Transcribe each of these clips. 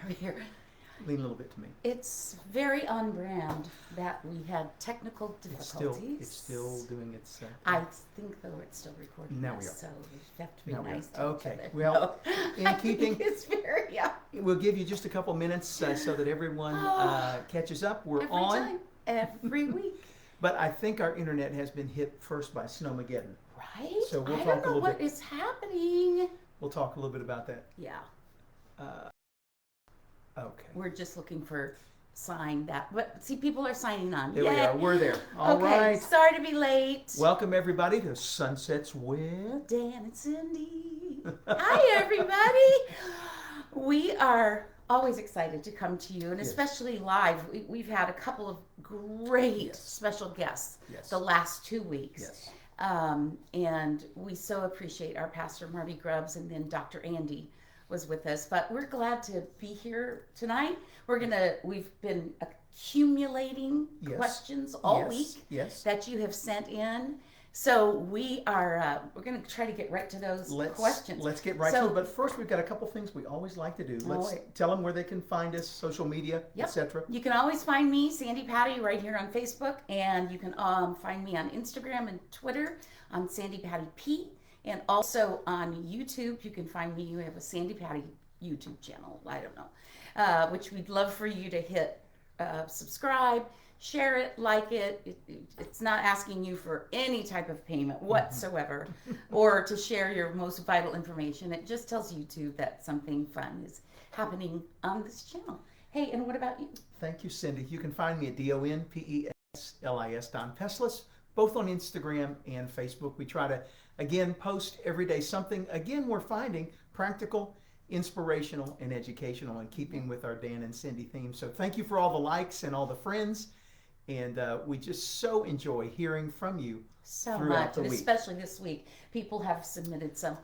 here. Lean a little bit to me. It's very on brand that we had technical difficulties. It's still doing its I think, though, it's still recording. Now we are. So we have to be Now we are. nice to Okay. each other. Well, in I keeping, think it's very, yeah. we'll give you just a couple minutes so that everyone catches up. We're Every on. time, every week. But I think our internet has been hit first by Snowmageddon. Right? So we'll I talk don't a know little what bit. is happening. We'll talk a little bit about that. Yeah. Okay. We're just looking for sign that. But see, people are signing on. There Yay. we are. We're there. All Okay, right. sorry to be late. Welcome everybody to Sunsets with Dan and Cindi. Hi, everybody. We are always excited to come to you, and Yes. especially live. We've had a couple of great Yes. special guests Yes. the last 2 weeks. Yes. And we so appreciate our pastor Marty Grubbs, and then Dr. Andy was with us. But we're glad to be here tonight. We've been accumulating Yes. questions all Yes. week Yes. that you have sent in. So we're going to try to get right to those questions. Let's get right So- to it. But first, we've got a couple things we always like to do. Let's right. tell them where they can find us, social media, Yep. etc. You can always find me, Sandy Patty, right here on Facebook, and you can find me on Instagram and Twitter on Sandy Patty P, and also on YouTube. You can find me. You have a Sandy Patty YouTube channel. I don't know, which we'd love for you to hit subscribe, share it, like it. It's not asking you for any type of payment whatsoever, or to share your most vital information. It just tells YouTube that something fun is happening on this channel. Hey, and what about you? Thank you, Cindy. You can find me at DonPeslis, Don Peslis, both on Instagram and Facebook. We try to, again, post every day something. Again, we're finding practical, inspirational, and educational in keeping with our Dan and Cindy theme. So thank you for all the likes and all the friends. And we just so enjoy hearing from you So throughout much, the and week. especially this week. People have submitted some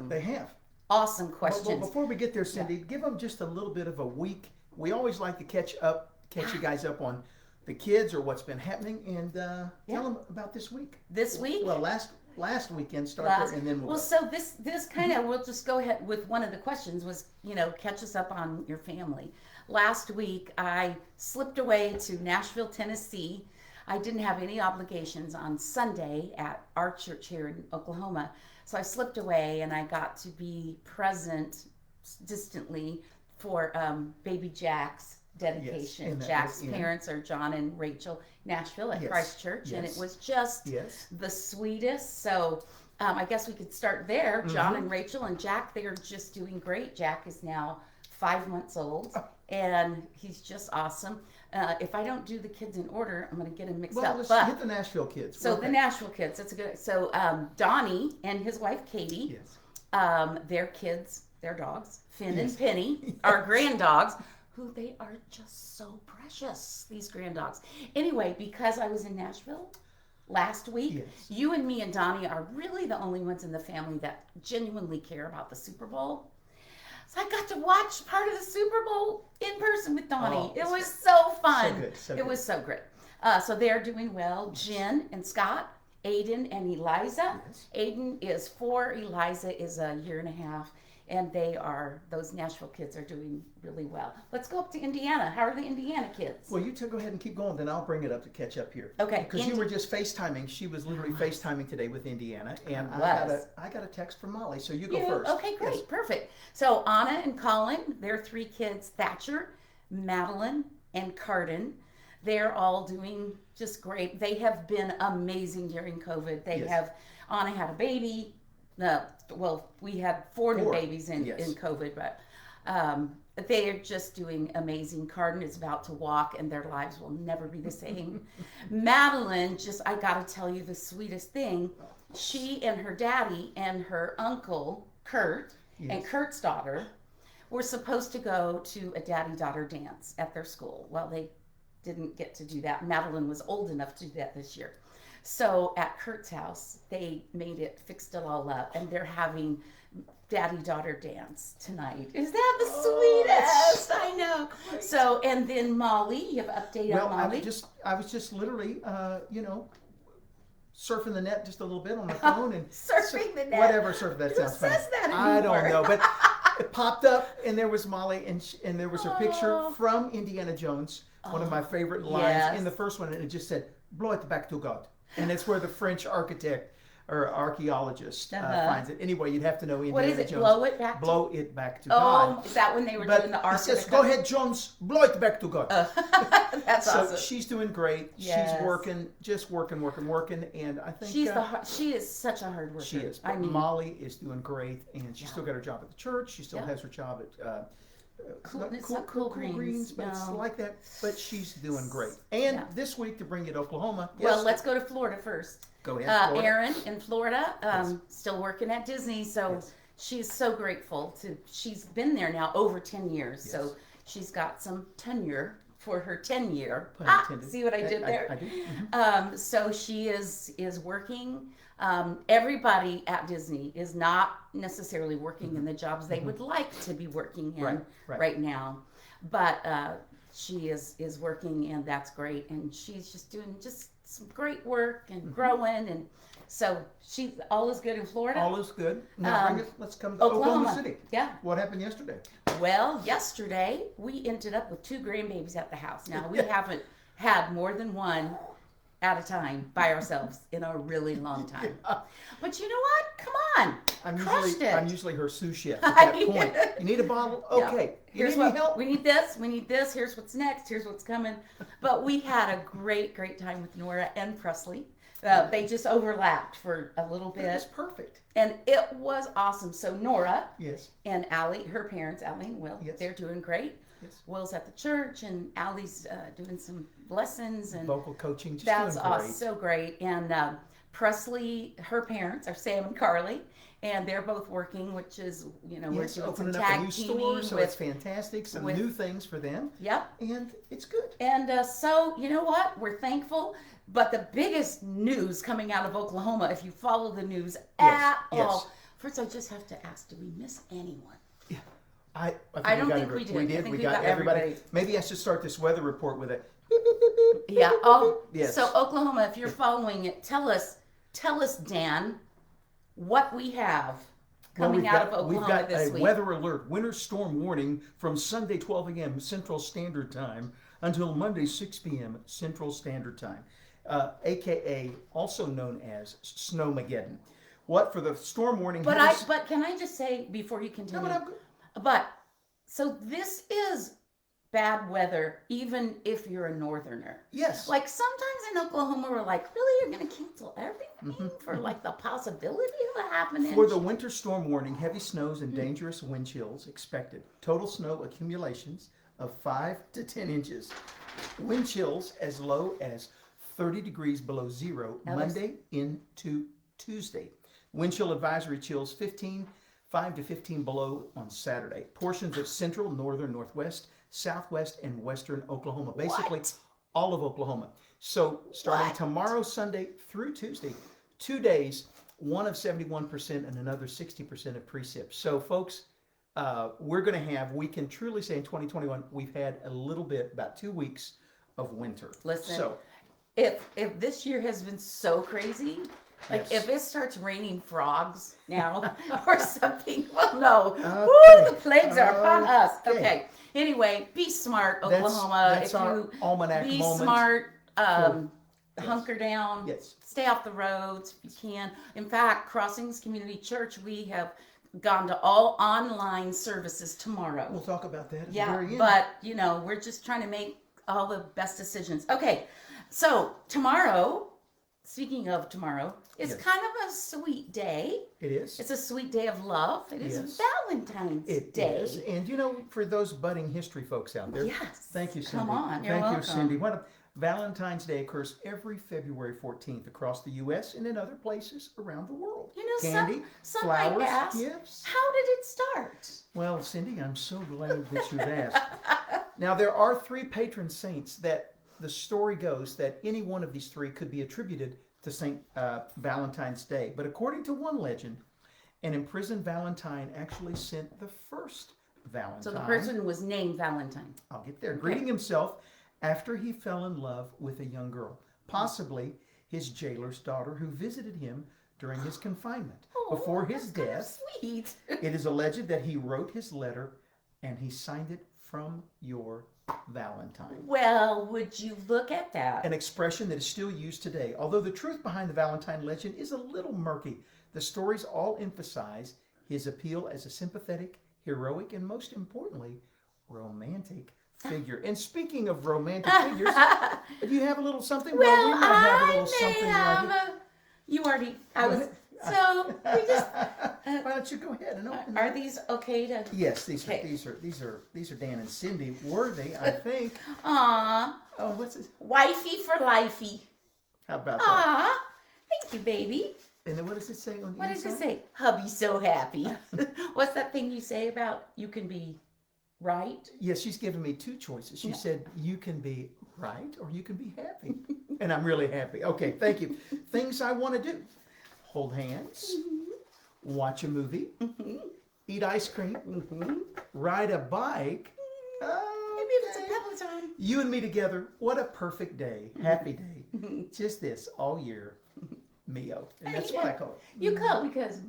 They have. awesome But questions. before we get there, Cindy, give them just a little bit of a week. We always like to catch you guys up on the kids or what's been happening, and tell them about this week. This week? Well, last weekend started, and then we'll Well, go. so this kind of, we'll just go ahead with one of the questions was, catch us up on your family. Last week, I slipped away to Nashville, Tennessee. I didn't have any obligations on Sunday at our church here in Oklahoma. So I slipped away, and I got to be present distantly for baby Jack's dedication. and that Jack's was in- parents are John and Rachel Nashville at Yes, Christ Church, and yes. it was just Yes. the sweetest. So I guess we could start there. John and Rachel and Jack, they are just doing great. Jack is now 5 months old, and he's just awesome. If I don't do the kids in order, I'm going to get them mixed Well, up. let's But hit the Nashville kids. so Okay. the Nashville kids, that's a good. So Donnie and his wife Katie, Yes. their kids, their dogs, Finn and Penny, our grand dogs, who they are just so precious, these grand dogs. Anyway, because I was in Nashville last week, Yes. you and me and Donnie are really the only ones in the family that genuinely care about the Super Bowl. So I got to watch part of the Super Bowl in person with Donnie. Oh, it was so fun. So good, so it good. was so great. So they're doing well. Jen and Scott, Aiden and Eliza. Yes. Aiden is 4, Eliza is a 1.5 years, and those Nashville kids are doing really well. Let's go up to Indiana. How are the Indiana kids? Well, you two go ahead and keep going, then I'll bring it up to catch up here. Okay, Because you were just FaceTiming. She was literally FaceTiming today with Indiana, and Was. I got a text from Molly. So you go first. Okay, great, Yes. perfect. So Anna and Colin, their 3 kids, Thatcher, Madeline, and Carden. They're all doing just great. They have been amazing during COVID. Anna had a baby. We had 4 new babies in COVID, but they are just doing amazing. Carden is about to walk, and their lives will never be the same. Madeline, I got to tell you the sweetest thing. She and her daddy and her uncle, Kurt, and Kurt's daughter were supposed to go to a daddy-daughter dance at their school. Well, they didn't get to do that. Madeline was old enough to do that this year. So at Kurt's house, they fixed it all up, and they're having daddy-daughter dance tonight. Is that the sweetest? I know. So, and then Molly, you have an update on Molly? I was just literally, surfing the net just a little bit on my phone and Surfing the net. Whatever, surf that Who sounds funny. says that I don't anymore? know, but it popped up, and there was Molly, and there was her picture from Indiana Jones, one of my favorite lines in the first one, and it just said, "Blow it back to God," and it's where the French architect or archaeologist finds it. Anyway, you'd have to know Indiana What is it? Jones. Blow it back to God. Oh, is that when they were But doing the Ark? He says, "Go ahead, Jones, blow it back to God." That's so awesome. she's doing great. Yes. She's working, just working, and I think she is such a hard worker. she is. But Molly is doing great, and she's still got her job at the church. She still has her job at Cool Greens, but it's no. like that. But she's doing great. And this week to bring you to Oklahoma. Well, let's go to Florida first. Go ahead. Florida. Erin in Florida, still working at Disney, so she's so grateful she's been there now over 10 years, so she's got some tenure for her 10-year. See what I did there? I did. Mm-hmm. So she is working. Everybody at Disney is not necessarily working in the jobs they would like to be working in right now, but she is working, and that's great, and she's just doing some great work and growing, and so all is good in Florida. All is good. Now let's come to Oklahoma City. Yeah. What happened yesterday? Well, yesterday we ended up with 2 grandbabies at the house. Now we haven't had more than one at a time by ourselves in a really long time. But you know what? Come on. I'm usually her sous chef at that point. You need a bottle? Okay. Here's what help? We need this. We need this. Here's what's next. Here's what's coming. But we had a great time with Nora and Presley. They just overlapped for a little bit. It was perfect. And it was awesome. So Nora and Allie, her parents, Allie and Will, they're doing great. Yes. Will's at the church, and Allie's doing some lessons and vocal coaching. Just that's doing great. Awesome, so great. And Presley, her parents are Sam and Carly, and they're both working, which is we're doing opening some up tag a new store, so it's fantastic. Some new things for them. Yep, and it's good. And so you know what? We're thankful. But the biggest news coming out of Oklahoma, if you follow the news at all, first I just have to ask: do we miss anyone? Yeah. I don't think we did. We did. I think we got everybody. Maybe I should start this weather report with a beep, beep, beep, beep, yeah. Oh, yes. So Oklahoma, if you're following it, tell us, Dan, what we have coming out of Oklahoma this week. We've got a weather alert, winter storm warning from Sunday 12 a.m. Central Standard Time until Monday 6 p.m. Central Standard Time, aka also known as Snowmageddon. What for the storm warning? But can I just say before you continue? But so this is bad weather, even if you're a northerner. Yes. Like sometimes in Oklahoma, we're like, really, you're going to cancel everything for like the possibility of a happening? For the winter storm warning, heavy snows and dangerous wind chills expected. Total snow accumulations of 5 to 10 inches. Wind chills as low as 30 degrees below zero Monday into Tuesday. Wind chill advisory chills 5 to 15 below on Saturday. Portions of central, northern, northwest, southwest, and western Oklahoma. Basically, all of Oklahoma. So starting tomorrow, Sunday through Tuesday, 2 days, one of 71% and another 60% of precip. So folks, we can truly say in 2021, we've had a little bit, about 2 weeks of winter. Listen, if this year has been so crazy, like if it starts raining frogs now or something, well, no. Woo, the plagues are upon us. Okay. Anyway, be smart, Oklahoma. That's our almanac be moment. Smart. Hunker down. Yes. Stay off the roads if you can. In fact, Crossings Community Church, we have gone to all online services tomorrow. We'll talk about that at the very end. But we're just trying to make all the best decisions. Okay, so tomorrow. Speaking of tomorrow, it's kind of a sweet day. It is. It's a sweet day of love. It is Valentine's Day. It is. And for those budding history folks out there, thank you, Cindi. Come on, Thank you, Cindi. Valentine's Day occurs every February 14th across the U.S. and in other places around the world. Candy, some flowers, might ask, gifts. How did it start? Well, Cindi, I'm so glad that you've asked. Now, there are 3 patron saints that the story goes that any one of these 3 could be attributed to St. Valentine's Day. But according to one legend, an imprisoned Valentine actually sent the first Valentine. So the person was named Valentine. I'll get there. Greeting himself after he fell in love with a young girl, possibly his jailer's daughter, who visited him during his confinement. Oh, Before his that's kind of death, sweet. it is alleged that he wrote his letter and he signed it from your Valentine. Well, would you look at that? An expression that is still used today. Although the truth behind the Valentine legend is a little murky, the stories all emphasize his appeal as a sympathetic, heroic, and most importantly, romantic figure. And speaking of romantic figures, do you have a little something? Well, we might have a little I something may right here. have you already, I was, so we just, Why don't you go ahead and open are them? these okay to? Yes, these Okay. are Dan and Cindy worthy, I think. Aw, Oh, what's this? wifey for lifey. How about that? Aw, thank you, baby. And then what does it say on the What does inside? it say? Hubby's so happy. What's that thing you say about you can be right? Yes, she's given me two choices. She Yeah. said you can be right or you can be happy. And I'm really happy. Okay, thank you. Things I want to do. Hold hands, watch a movie, eat ice cream, ride a bike. Maybe if it's a Peloton. You and me together, what a perfect day. Happy day. Just this all year. Mio. And that's what I call it. You could because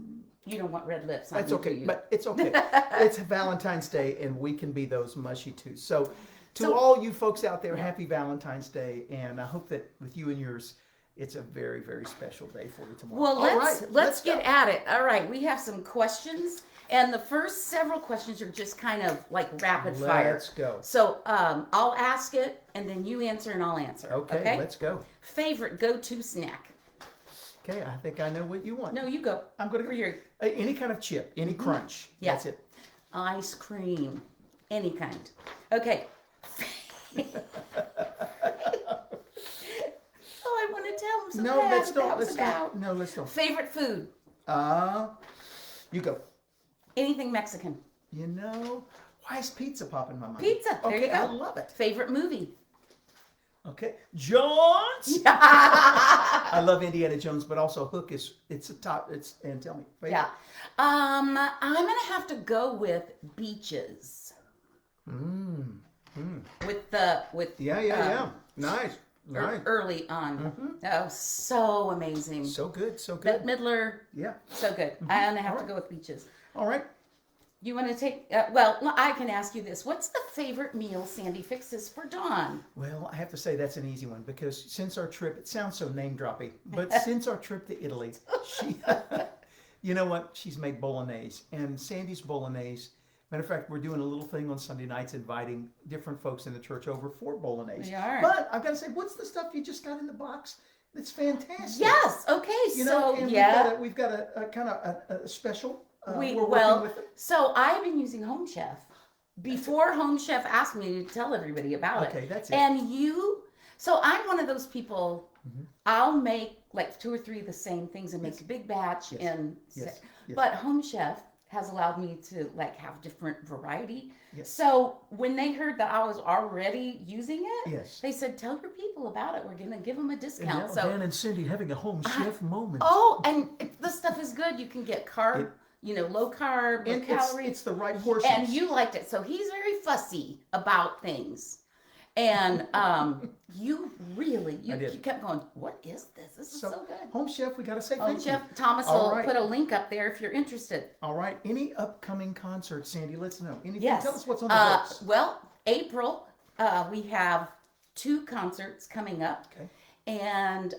you don't want red lips on That's me, okay, do you? but it's okay. It's Valentine's Day, and we can be those mushy too. So, to So- all you folks out there, happy Valentine's Day, and I hope that with you and yours, it's a very, very special day for you tomorrow. Well, All let's right, get go. at it. All right, we have some questions, and the first several questions are just kind of like rapid fire. Let's go. So I'll ask it, and then you answer, and I'll answer. Okay, let's go. Favorite go-to snack? Okay, I think I know what you want. No, you go. I'm going For to your any kind of chip, any crunch. Yeah. That's it. ice cream, any kind. Okay. Oh, I want to tell them so No, bad let's what that don't. was Let's about. don't. No, let's don't. Favorite food? You go. Anything Mexican. You know, why is pizza popping in my mind? Pizza. There Okay, you go. I love it. Favorite movie? Okay, Jones. Yeah. I love Indiana Jones, but also Hook it's a top. It's and tell me. Favorite? Yeah. I'm gonna have to go with beaches. With Yeah. Nice. early on. Oh, so amazing. So good. Bette Midler, Yeah. so good. I'm gonna have to Alright. go with beaches. All right. You want to take? Well, I can ask you this: what's the favorite meal Sandy fixes for Dawn? Well, I have to say that's an easy one because since our trip, it sounds so name droppy, but since our trip to Italy, she, you know what? She's made bolognese, and Sandy's bolognese. Matter of fact, we're doing a little thing on Sunday nights, inviting different folks in the church over for bolognese. We are. But I've got to say, what's the stuff you just got in the box? It's fantastic. Yes. Okay. You know, so and yeah, we've got a kind of a special. we we're well. working with it. So I've been using Home Chef before Home Chef asked me to tell everybody about it. Okay, that's it. And so I'm one of those people. Mm-hmm. I'll make like 2 or 3 of the same things and make a big batch. Yes. And Yes. but Home Chef has allowed me to like have different variety. Yes. So when they heard that I was already using it, Yes. they said, "Tell your people about it. We're gonna give them a And discount." now So Dan and Cindy having a home chef moment. oh, and the stuff is good. You can get low carb, low And calorie. it's the right portion. And you liked it. So he's very fussy about things. And you did. kept going, what is this? This is so good. Home Chef, we got to say Home thank Chef you. Thomas All will right. put a link up there if you're interested. All right. Any upcoming concerts, Sandy? Let's know. Anything? Yes. Tell us what's on the books. Well, April, we have 2 concerts coming up. Okay. And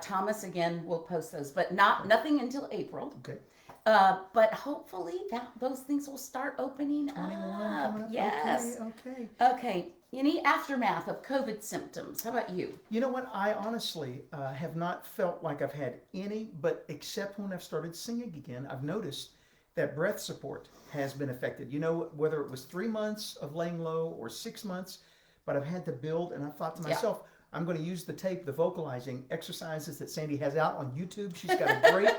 Thomas, again, will post those, but nothing until April. Okay. But hopefully those things will start opening 21 up. coming up. Yes. Okay. Okay. Any aftermath of COVID symptoms? How about you? You know what? I honestly have not felt like I've had any, but except when I've started singing again, I've noticed that breath support has been affected. You know, whether it was 3 months of laying low or 6 months, but I've had to build, and I thought to myself, I'm going to use the tape, the vocalizing exercises that Sandy has out on YouTube. She's got a great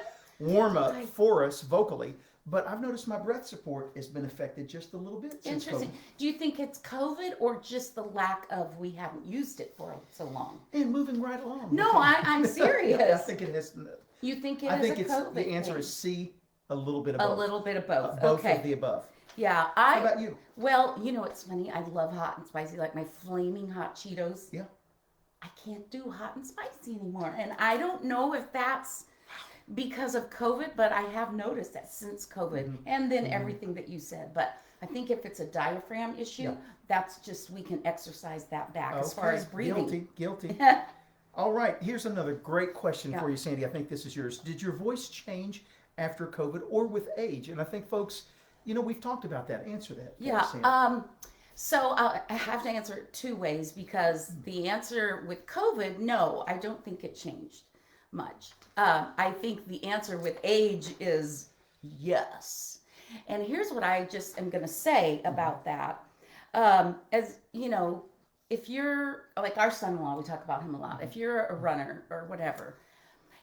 warm up for us vocally. But I've noticed my breath support has been affected just a little bit since Interesting. COVID. Do you think it's COVID or just the lack of we haven't used it for so long? And moving right along. No, I'm serious. I think it is. You think it I is think a it's COVID the answer thing? is C, a little bit of A both. little bit of both. Both Okay. of the above. Yeah. How about you? Well, you know, it's funny. I love hot and spicy, like my flaming hot Cheetos. Yeah. I can't do hot and spicy anymore. And I don't know if that's because of COVID, but I have noticed that since COVID and then everything that you said. But I think if it's a diaphragm issue, that's just, we can exercise that back as far as breathing. Guilty. All right, here's another great question for you, Sandi. I think this is yours. Did your voice change after COVID or with age? And I think folks, we've talked about that. Answer that. So I have to answer it two ways, because the answer with COVID, no, I don't think it changed much. I think the answer with age is yes. And here's what I just am going to say about that. As you know, if you're like our son-in-law, we talk about him a lot. If you're a runner or whatever,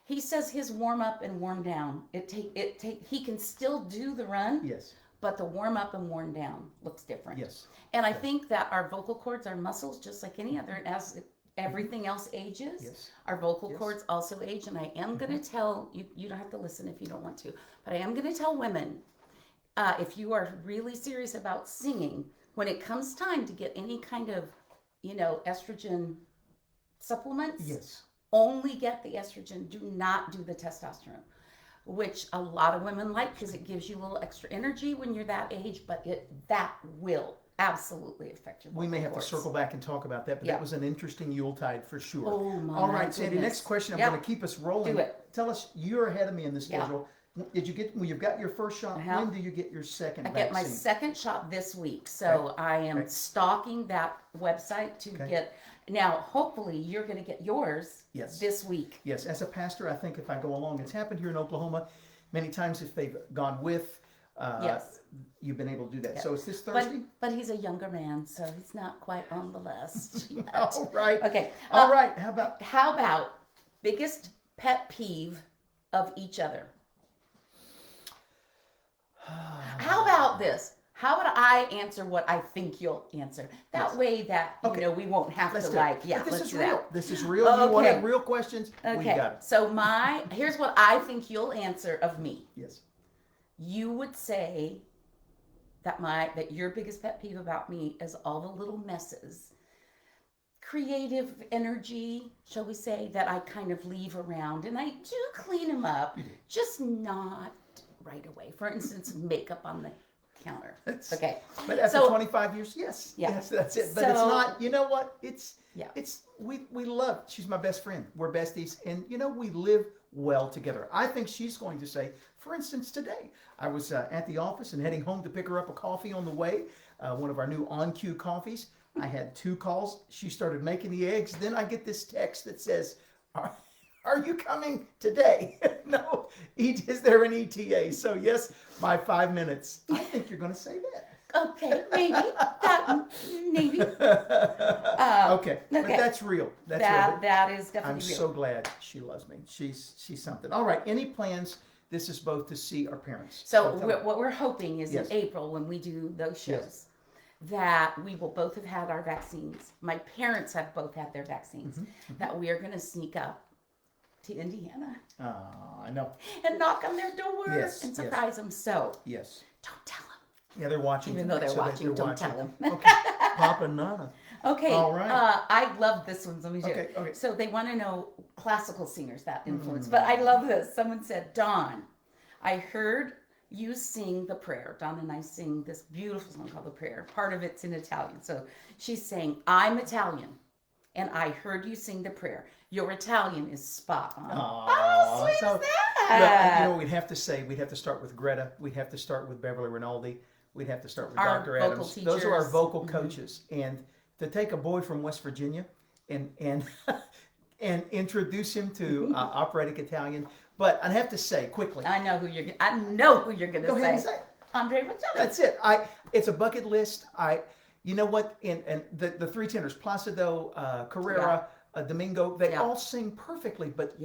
he says his warm up and warm down, he can still do the run. Yes. But the warm up and warm down looks different. Yes. And I think that our vocal cords, our muscles, just like any other, as everything else ages, our vocal cords also age. And I am going to tell you, you don't have to listen if you don't want to, but I am going to tell women, if you are really serious about singing, when it comes time to get any kind of, estrogen supplements, only get the estrogen. Do not do the testosterone, which a lot of women like because it gives you a little extra energy when you're that age, but that will absolutely affect your vocal cords. We may have to circle back and talk about that, but that was an interesting Yuletide for sure. Oh my All right, Sandi, next question. I'm going to keep us rolling. Do it. Tell us, you're ahead of me in the schedule. You've got your first shot. When do you get your second vaccine? I get my second shot this week. So I am stalking that website to get. Now, hopefully, you're going to get yours this week. Yes. As a pastor, I think if I go along, it's happened here in Oklahoma many times. If they've gone with, you've been able to do that. Yes. So it's this Thursday? But he's a younger man, so he's not quite on the list yet. All right. Okay. All right. How about biggest pet peeve of each other? How about this? How would I answer what I think you'll answer? That way that, we won't have to But this is real. This is real. You wanted real questions. Okay. We got it. So here's what I think you'll answer of me. Yes. You would say that your biggest pet peeve about me is all the little messes, creative energy, shall we say, that I kind of leave around, and I do clean them up, just not right away. For instance, makeup on the counter. Okay. But after 25 years, yes, that's it. But it's not, you know what? We love, she's my best friend. We're besties. And, we live well together. I think she's going to say, for instance, today, I was at the office and heading home to pick her up a coffee on the way, one of our new on-cue coffees. I had 2 calls. She started making the eggs. Then I get this text that says, are you coming today? No. Is there an ETA? So yes, my 5 minutes. I think you're going to say that. Okay, maybe. Maybe. Okay, but that's real. That's real. That is definitely I'm real. so glad she loves me. She's something. All right, any plans? This is both to see our parents. So what we're hoping is in April, when we do those shows, that we will both have had our vaccines. My parents have both had their vaccines. That we are going to sneak up to Indiana. I know. And knock on their doors and surprise them. So don't tell them. Yeah, they're watching. Even though they're watching, don't tell them. Okay. Papa Nana. Okay. All right. I love this one. Let me do it. Okay. So they want to know classical singers that influence. But I love this. Someone said, Don, I heard you sing the prayer. Don and I sing this beautiful song called The Prayer. Part of it's in Italian. So she's saying, I'm Italian, and I heard you sing the prayer. Your Italian is spot on. How sweet is that? We'd have to start with Greta. We'd have to start with Beverly Rinaldi. We'd have to start with Our Dr. vocal Adams. teachers. Those are our vocal coaches. And to take a boy from West Virginia and introduce him to operatic Italian. But I'd have to say quickly. I know who you're going to say. Go ahead and say it. Andre Bocelli. That's it. It's a bucket list. You know what? And the 3 tenors, Placido, Carrera, Domingo, they all sing perfectly. But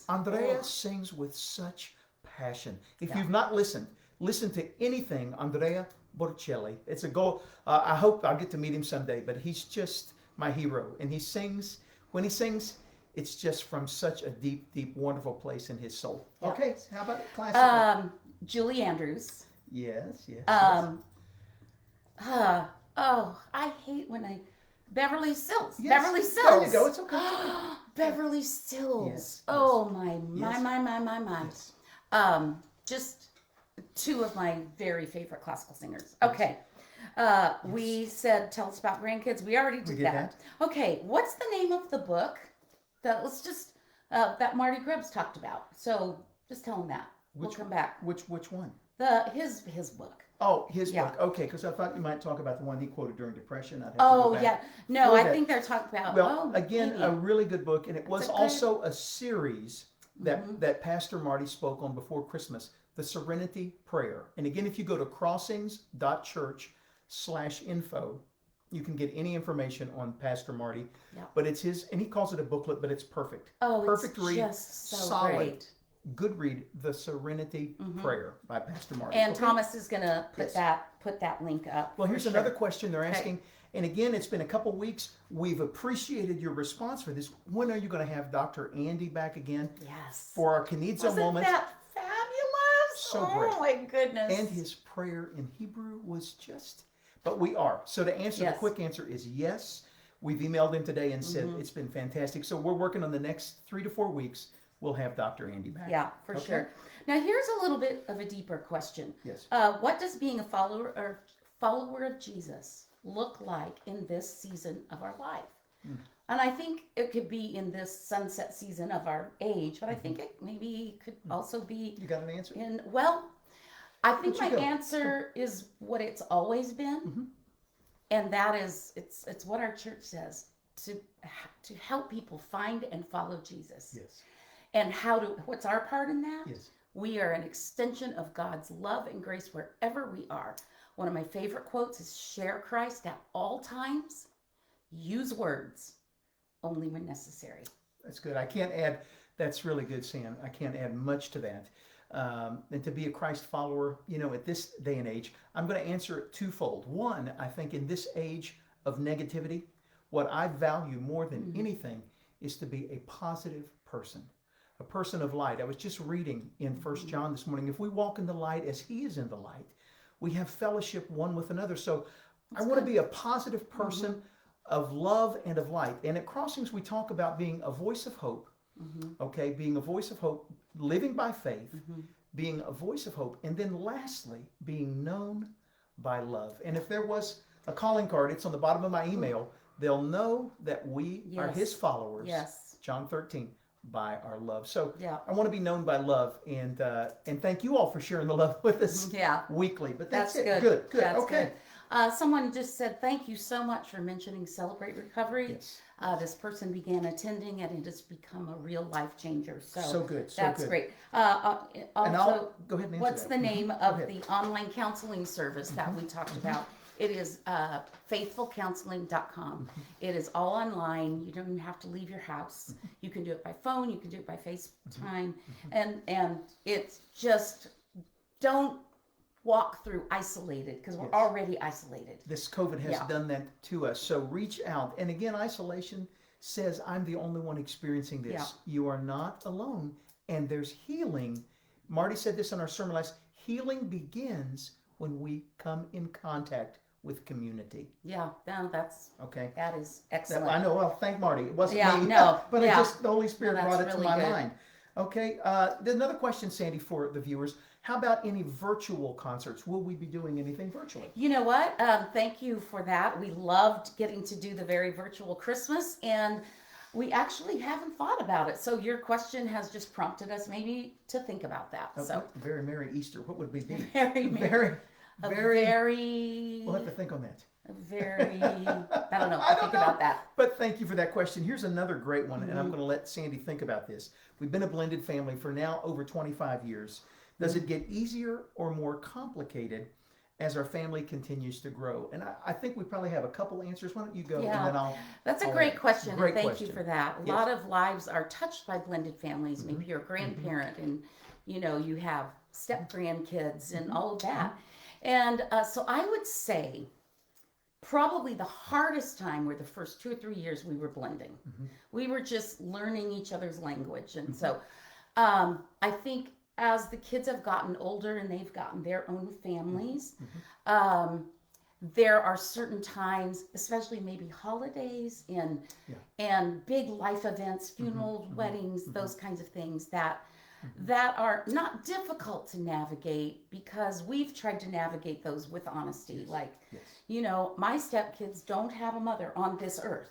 Andrea sings with such passion. If you've not listened, listen to anything Andrea Bocelli. It's a goal. I hope I'll get to meet him someday. But he's just my hero, and when he sings, it's just from such a deep, deep, wonderful place in his soul. Yeah. Okay, how about classical? Julie Andrews. Yes. I hate when Beverly Sills. Yes. Beverly Sills. There you go. It's okay. Beverly Sills. Yes. Oh Yes. my. Yes. Just two of my very favorite classical singers. Okay. We said tell us about grandkids. We already did that. Okay. What's the name of the book that Marty Grubbs talked about? So just tell him that. We'll come back. Which one? His book. Oh, his book. Okay, because I thought you might talk about the one he quoted during Depression. I'd have to Oh, go back. yeah. No, I think they're talking about. Well, again, maybe. a really good book, and it was also a series that Pastor Marty spoke on before Christmas, the Serenity Prayer. And again, if you go to crossings.church/info, you can get any information on Pastor Marty. Yeah. But it's his, and he calls it a booklet, but it's perfect. Oh, perfect it's read, just so solid. Great. Good read, The Serenity Prayer by Pastor Marty. And Thomas is going to put that link up. Well, here's another question they're asking. And again, it's been a couple weeks. We've appreciated your response for this. When are you going to have Dr. Andy back again? Yes. For our Kenizo moment. Wasn't that fabulous? So great. Oh, my goodness. And his prayer in Hebrew was just... But we are. So to answer, the quick answer is yes. We've emailed him today and said it's been fantastic. So we're working on the next 3 to 4 weeks. We'll have Dr. Andy back. Yeah, for sure. Now, here's a little bit of a deeper question. Yes. What does being a follower of Jesus look like in this season of our life? And I think it could be in this sunset season of our age, but I think it maybe could also be. You got an answer? I think my answer is what it's always been, and that is it's what our church says to help people find and follow Jesus. Yes. And what's our part in that? Yes. We are an extension of God's love and grace wherever we are. One of my favorite quotes is share Christ at all times. Use words only when necessary. That's good. I can't add, that's really good, Sam. I can't add much to that. And to be a Christ follower, at this day and age, I'm going to answer it twofold. One, I think in this age of negativity, what I value more than anything is to be a positive person. A person of light. I was just reading in 1 John this morning. If we walk in the light as he is in the light, we have fellowship one with another. So I want to be a positive person of love and of light. And at Crossings, we talk about being a voice of hope. Okay, being a voice of hope, living by faith, being a voice of hope, and then lastly, being known by love. And if there was a calling card, it's on the bottom of my email. They'll know that we are his followers. Yes. John 13. By our love. So I want to be known by love, and thank you all for sharing the love with us weekly. But that's it. Good. That's okay. Good. Someone just said, thank you so much for mentioning Celebrate Recovery. Yes. This person began attending and it has become a real life changer. So good. That's great. Also, and I'll go ahead and answer what's that. the name of the online counseling service that we talked about? It is faithfulcounseling.com. It is all online. You don't even have to leave your house. You can do it by phone. You can do it by FaceTime. And it's just, don't walk through isolated because we're already isolated. This COVID has done that to us. So reach out. And again, isolation says, I'm the only one experiencing this. Yeah. You are not alone. And there's healing. Marty said this in our sermon last. Healing begins when we come in contact with community. Yeah, no, that's okay. That is excellent. I know. Well, thank Marty. It wasn't me. No, but the Holy Spirit brought it to my mind. Okay. There's another question, Sandy, for the viewers. How about any virtual concerts? Will we be doing anything virtually? You know what? Thank you for that. We loved getting to do the very virtual Christmas, and we actually haven't thought about it. So your question has just prompted us maybe to think about that. So very Merry Easter. What would we be? Very. We'll have to think on that. I don't know. I'll think about that. But thank you for that question. Here's another great one, and I'm going to let Sandy think about this. We've been a blended family for now over 25 years. Does it get easier or more complicated as our family continues to grow? And I think we probably have a couple answers. Why don't you go, and then I'll... That's a great question, and thank you for that. A lot of lives are touched by blended families. Maybe you're a grandparent, and you have step-grandkids and all of that. And so I would say probably the hardest time were the first 2 or 3 years we were blending. We were just learning each other's language. And so I think as the kids have gotten older and they've gotten their own families, there are certain times, especially maybe holidays and big life events, funerals, weddings, those kinds of things that are not difficult to navigate, because we've tried to navigate those with honesty. Like, my stepkids don't have a mother on this earth.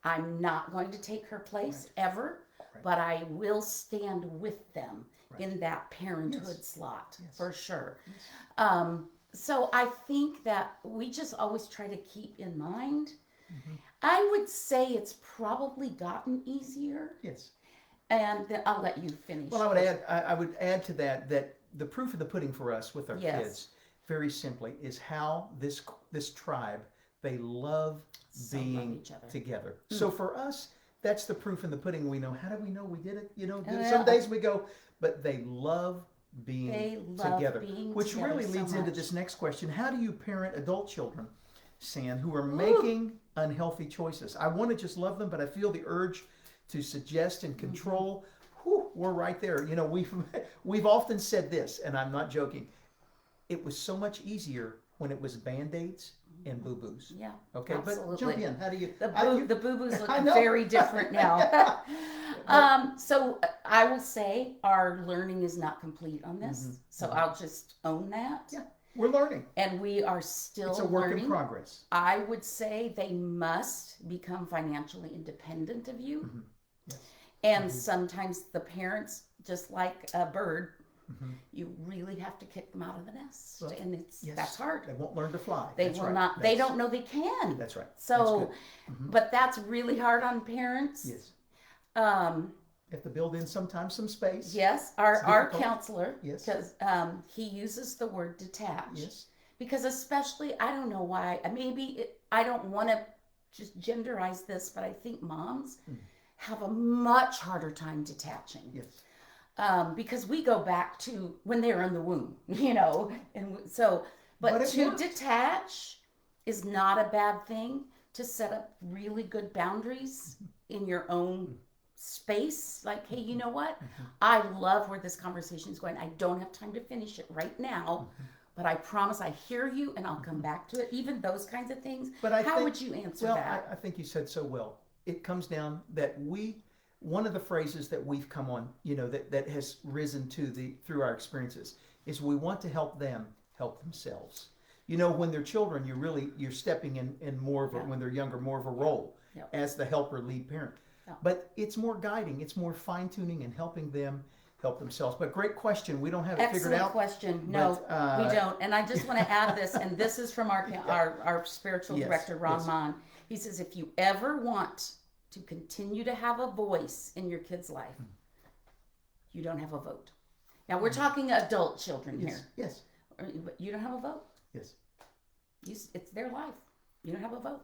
I'm not going to take her place ever, but I will stand with them in that parenthood slot for sure. So I think that we just always try to keep in mind. I would say it's probably gotten easier. Yes. And then I'll let you finish. Well, I would add to that the proof of the pudding for us with our kids, very simply, is how this tribe, they love being together. So for us, that's the proof in the pudding. We know. How do we know we did it? Some days we go, but they love being together, which really leads into this next question. How do you parent adult children, San, who are making unhealthy choices? I want to just love them, but I feel the urge to suggest and control. We're right there. We've often said this, and I'm not joking. It was so much easier when it was Band-Aids and boo-boos. Yeah. Okay, absolutely. but jump in. How do you? The boo-boos look very different now. So I will say our learning is not complete on this. So I'll just own that. Yeah, we're learning. And we are still learning. It's a work in progress. I would say they must become financially independent of you. And sometimes the parents, just like a bird, you really have to kick them out of the nest, and that's hard. They won't learn to fly. They will not. They don't know they can. That's right. So, but that's really hard on parents. Yes. You have to build in sometimes some space. Yes, our counselor, yes, because he uses the word detach. Yes. Because especially, I don't know why. I don't want to just genderize this, but I think moms have a much harder time detaching. Yes. Because we go back to when they were in the womb, and so, but to detach is not a bad thing. To set up really good boundaries in your own space, like, hey, you know what? I love where this conversation is going. I don't have time to finish it right now, but I promise I hear you and I'll come back to it. Even those kinds of things. But how would you answer that? I think you said so well. It comes down that one of the phrases that we've come on, that has risen through our experiences, is we want to help them help themselves. When they're children, you're stepping in more of when they're younger, more of a role as the helper lead parent. But it's more guiding, it's more fine tuning and helping them help themselves. But great question. We don't have it figured out. Excellent question. No, we don't. And I just want to add this, and this is from our spiritual director, Ron Mon. He says, if you ever want to continue to have a voice in your kid's life, you don't have a vote. Now, we're talking adult children here. Yes. But you don't have a vote. Yes. It's their life. You don't have a vote.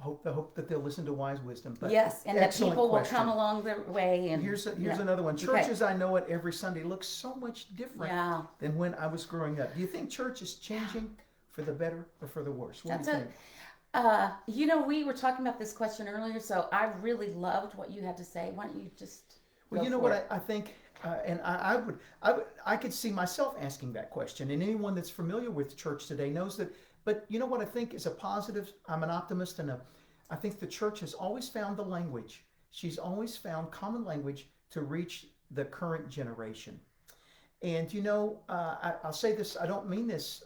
I hope that they'll listen to wise wisdom. But yes, and that people will come along their way. And here's another one. Churches I know it every Sunday looks so much different than when I was growing up. Do you think church is changing for the better or for the worse? What do you think? We were talking about this question earlier, so I really loved what you had to say. Why don't you just? Well, I think, and I could see myself asking that question, and anyone that's familiar with church today knows that. But you know what I think is a positive? I'm an optimist, and I think the church has always found the language. She's always found common language to reach the current generation. And I'll say this. I don't mean this,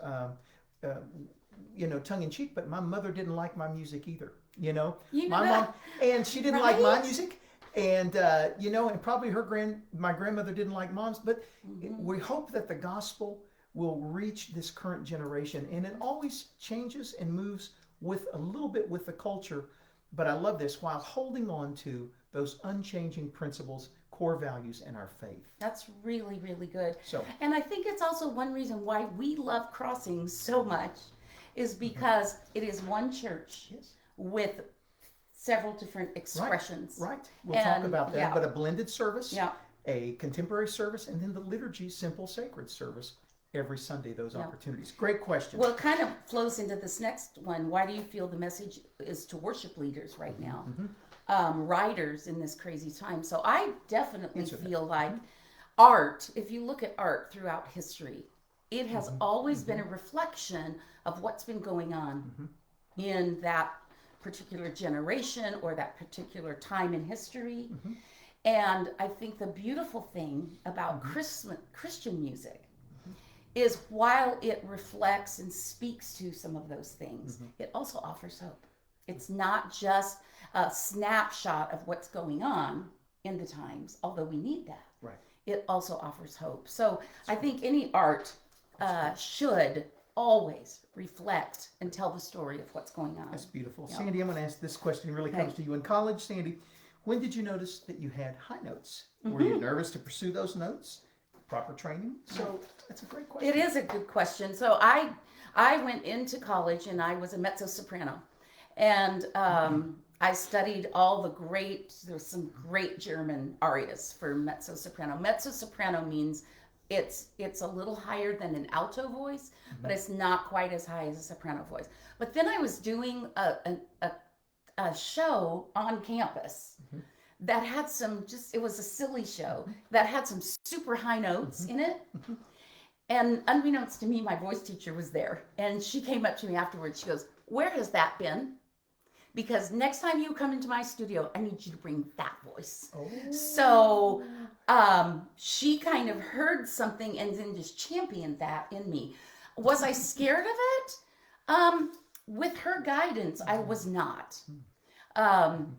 tongue in cheek. But my mother didn't like my music either. My mom, and she didn't like my music. And and probably my grandmother didn't like mom's. But we hope that the gospel will reach this current generation, and it always changes and moves with a little bit with the culture. But I love this, while holding on to those unchanging principles, core values, and our faith. That's really, really good. And I think it's also one reason why we love Crossing so much is because it is one church with several different expressions. Right. We'll talk about that. But a blended service, a contemporary service, and then the liturgy, simple sacred service. Every Sunday, those opportunities. Great question. Well, it kind of flows into this next one. Why do you feel the message is to worship leaders right now? Writers in this crazy time. So I definitely feel like art, if you look at art throughout history, it has always been a reflection of what's been going on in that particular generation or that particular time in history. And I think the beautiful thing about Christian music is while it reflects and speaks to some of those things, it also offers hope. It's not just a snapshot of what's going on in the times, although we need that. Right. It also offers hope. So I think any art should always reflect and tell the story of what's going on. That's beautiful. Yep. Sandy, I'm going to ask this question. It really comes to you. In college, Sandy, when did you notice that you had high notes? Were you nervous to pursue those notes? Proper training? So that's a great question. It is a good question. So I went into college and I was a mezzo-soprano. And I studied all the there's some great German arias for mezzo-soprano. Mezzo-soprano means it's a little higher than an alto voice, but it's not quite as high as a soprano voice. But then I was doing a show on campus that had it was a silly show that had some super high notes in it. And unbeknownst to me, my voice teacher was there. And she came up to me afterwards. She goes, "Where has that been? Because next time you come into my studio, I need you to bring that voice." Oh. So she kind of heard something and then just championed that in me. Was I scared of it? With her guidance, I was not. And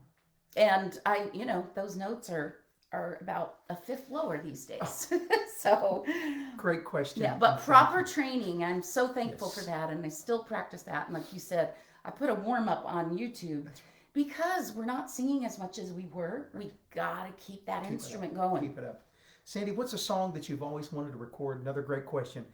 those notes are about a fifth lower these days. So great question. Yeah, but proper training, I'm so thankful for that, and I still practice that. And like you said, I put a warm-up on YouTube because we're not singing as much as we were. We gotta keep that instrument going. Keep it up. Sandy, what's a song that you've always wanted to record? Another great question,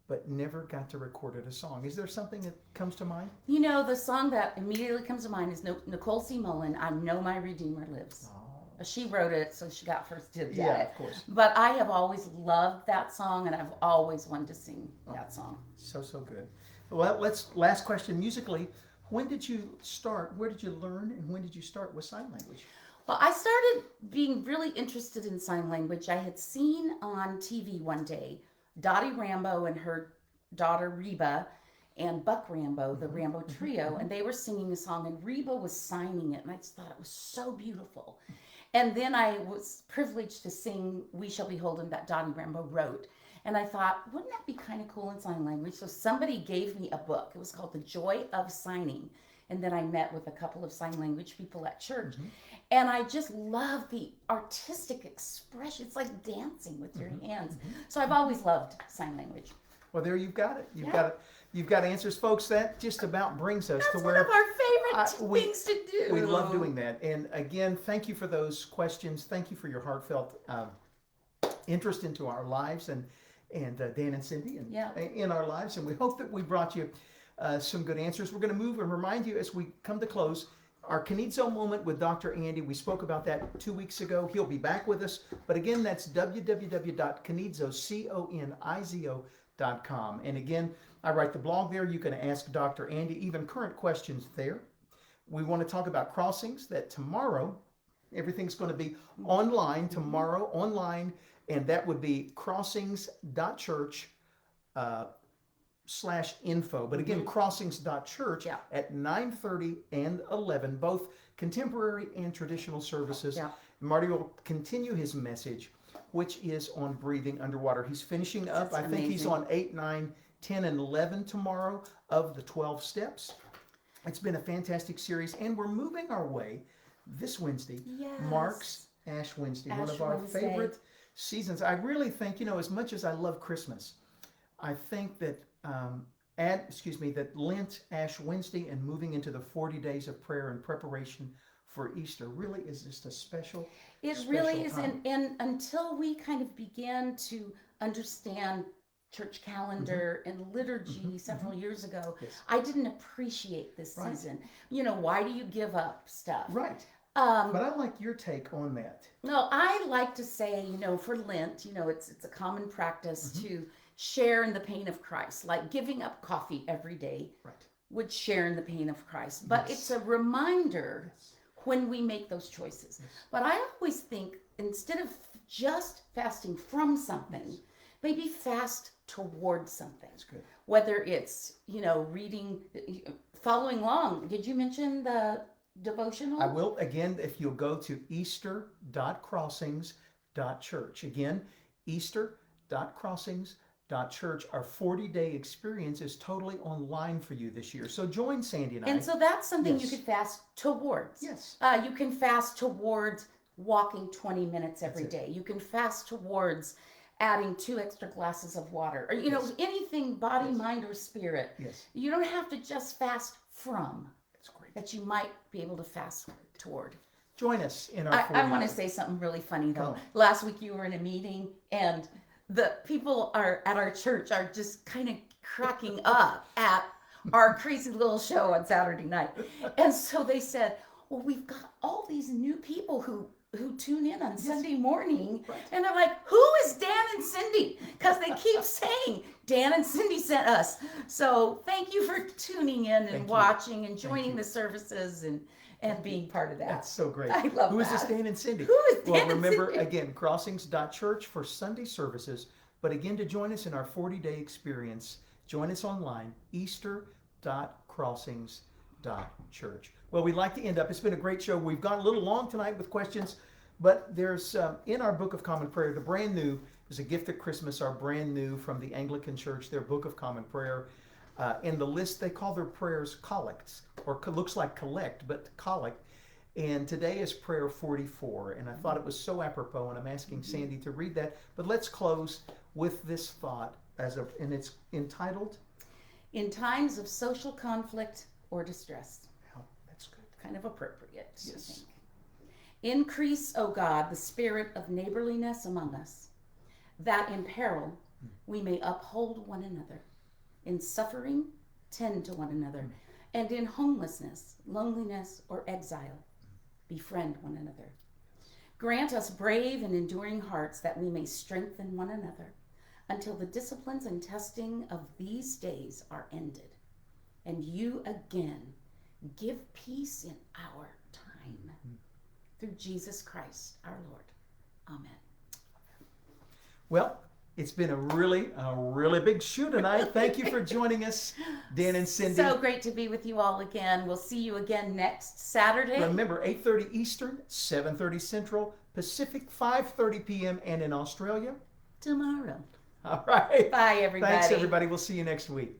but never got to record it, a song. Is there something that comes to mind? The song that immediately comes to mind is Nicole C. Mullen, "I Know My Redeemer Lives." Oh. She wrote it, so she got first dibs at it. Yeah, of course. But I have always loved that song, and I've always wanted to sing that song. So good. Well, last question musically. When did you start? Where did you learn? And when did you start with sign language? Well, I started being really interested in sign language. I had seen on TV one day Dottie Rambo and her daughter Reba and Buck Rambo, the Rambo trio, and they were singing a song, and Reba was signing it, and I just thought it was so beautiful. And then I was privileged to sing "We Shall Be Holden" that Dottie Rambo wrote. And I thought, wouldn't that be kind of cool in sign language? So somebody gave me a book. It was called The Joy of Signing. And then I met with a couple of sign language people at church. And I just love the artistic expression. It's like dancing with your hands. So I've always loved sign language. Well, there you've got it. You've got answers, folks. That just about brings us to where one of our favorite things to do. We love doing that. And again, thank you for those questions. Thank you for your heartfelt interest into our lives and Dan and Cindy in our lives. And we hope that we brought you some good answers. We're going to move and remind you as we come to close, our Canizo moment with Dr. Andy. We spoke about that 2 weeks ago. He'll be back with us. But again, that's www.canizo.com. And again, I write the blog there. You can ask Dr. Andy even current questions there. We want to talk about crossings, that tomorrow, everything's going to be online tomorrow, online. And that would be crossings.church/info. But again, crossings.church at 9:30 and 11, both contemporary and traditional services. Yeah. Marty will continue his message, which is on breathing underwater. He's finishing up. I think he's on 8, 9, 10, and 11 tomorrow of the 12 steps. It's been a fantastic series, and we're moving our way this Wednesday. Yes. Marks Ash Wednesday, one of our favorite seasons. I really think, as much as I love Christmas, I think that that Lent, Ash Wednesday, and moving into the 40 days of prayer and preparation for Easter really is just a special really is. Time. And until we kind of began to understand church calendar and liturgy several years ago, I didn't appreciate this season. Why do you give up stuff? Right. But I like your take on that. No, I like to say, for Lent, it's a common practice to share in the pain of Christ, like giving up coffee every day would share in the pain of Christ. But it's a reminder when we make those choices. But I always think instead of just fasting from something, maybe fast towards something. That's good. Whether it's, reading, following along. Did you mention the devotional? I will. Again, if you'll go to easter.crossings.church. Again, easter.crossings.church. Our 40-day experience is totally online for you this year. So join Sandy and I. And so that's something you Yes. could fast towards. Yes. You can fast towards walking 20 minutes every That's it. day. You can fast towards adding 2 extra glasses of water, or Yes. anything, body, Yes. mind, or spirit. Yes. You don't have to just fast from, That's great. that you might be able to fast toward. Join us in our I 40 want to say something really funny Come though. on. Last week you were in a meeting and the people at our church are just kind of cracking up at our crazy little show on Saturday night. And so they said, well, we've got all these new people who tune in on Sunday morning. Right. And they're like, who is Dan and Cindy? Because they keep saying, Dan and Cindy sent us. So thank you for tuning in and Thank you. watching and Thank joining you. the services and being part of that. That's so great. I love Who is this that. Dan and Cindy? Who is Dan Well, and remember, Cindy? again, crossings.church for Sunday services. But again, to join us in our 40-day experience, join us online, easter.crossings.church. Well, we'd like to end up. It's been a great show. We've gone a little long tonight with questions, but there's, in our Book of Common Prayer, the brand new, is a gift at Christmas, our brand new from the Anglican Church, their Book of Common Prayer. In the list, they call their prayers collects, or looks like collect, but collect. And today is prayer 44, and I thought it was so apropos, and I'm asking Sandy to read that. But let's close with this thought, and it's entitled, In times of social conflict or distress. oh, that's good. Kind of appropriate, I Yes. think. Increase, O God, the spirit of neighborliness among us, that in peril we may uphold one another, in suffering tend to one another, and in homelessness, loneliness, or exile befriend one another. Grant us brave and enduring hearts that we may strengthen one another until the disciplines and testing of these days are ended, and you again give peace in our time. Through Jesus Christ our Lord. Amen. Well, it's been a really big show tonight. Thank you for joining us, Dan and Cindy. So great to be with you all again. We'll see you again next Saturday. Remember, 8:30 Eastern, 7:30 Central, Pacific, 5:30 p.m., and in Australia, Tomorrow. all right. Bye, everybody. Thanks, everybody. We'll see you next week.